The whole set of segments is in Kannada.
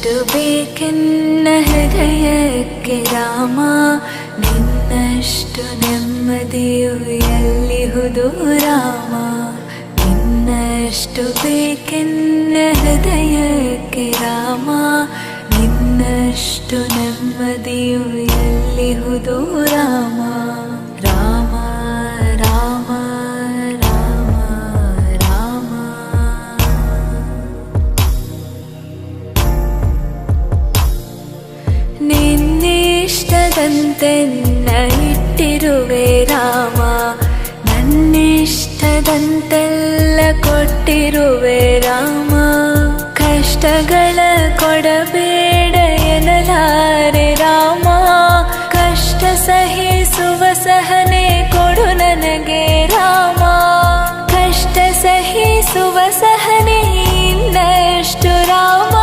ನಿನ್ನಷ್ಟು ಬೇಕೆನ್ನ ಹೃದಯಕ್ಕೆ ರಾಮ, ನಿನ್ನಷ್ಟು ನೆಮ್ಮದಿಯು ಎಲ್ಲಿಹುದು ರಾಮ. ನಿನ್ನಷ್ಟು ಬೇಕೆನ್ನ ಹೃದಯಕ್ಕೆ ರಾಮ, ನಿನ್ನಷ್ಟು ನೆಮ್ಮದಿಯು ಎಲ್ಲಿಹುದು ರಾಮ. ರಾಮ ರಾಮ ರಾಮ ರಾಮ. ನಿನ್ನಿಷ್ಟದಂತೆನ್ನ ಇಟ್ಟಿರುವೆ ರಾಮ, ನನ್ನಿಷ್ಟದಂತೆಲ್ಲ ಕೊಟ್ಟಿರುವೆ ರಾಮ. ಕಷ್ಟಗಳ ಕೊಡಬೇಡ ಎನ್ನಲಾರೆ ರಾಮ, ಕಷ್ಟ ಸಹಿಸುವ ಸಹನೆ ಕೊಡು ನನಗೆ ರಾಮ. ಕಷ್ಟ ಸಹಿಸುವ ಸಹನೆ ಇನ್ನಷ್ಟು ರಾಮ,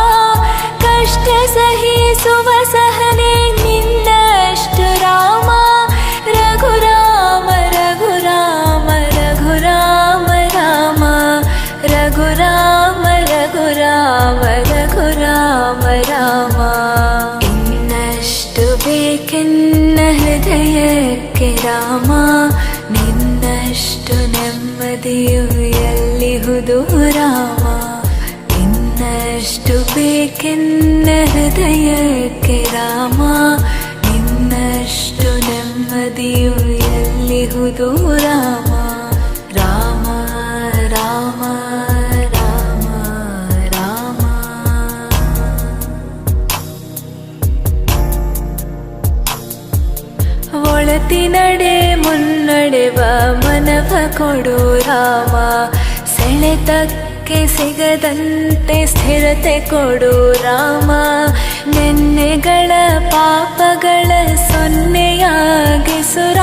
ಕಷ್ಟ ಸಹಿಸುವ ಸಹನೆ ನಿನ್ನಷ್ಟು ರಾಮ. ರಘುರಾಮ ರಘುರಾಮ ರಘುರಾಮ ರಾಮ, ರಘುರಾಮ ರಘುರಾಮ ರಘುರಾಮ ರಾಮ. ಇನ್ನಷ್ಟು ಬೇಕೆನ್ನ ಹೃದಯಕ್ಕೆ ರಾಮ, ನಿನ್ನಷ್ಟು ನೆಮ್ಮದಿಯು ಎಲ್ಲಿಹುದು ರಾಮ. ಇನ್ನಷ್ಟು ಬೇಕೆನ್ನ ಹೃದಯಕ್ಕೆ ರಾಮ, ನಿನ್ನಷ್ಟು ನೆಮ್ಮದಿಯು ಎಲ್ಲಿಹುದು ರಾಮ. ರಾಮ ರಾಮ ರಾಮ ರಾಮ. ಒಳತಿನಡೆ ಮುನ್ನಡೆವ ಮನವ ಕೊಡು ರಾಮ, ಸೆಳೆತಕ್ಕೆ ಸಿಗದಂತೆ ಸ್ಥಿರತೆ ಕೊಡು ರಾಮ.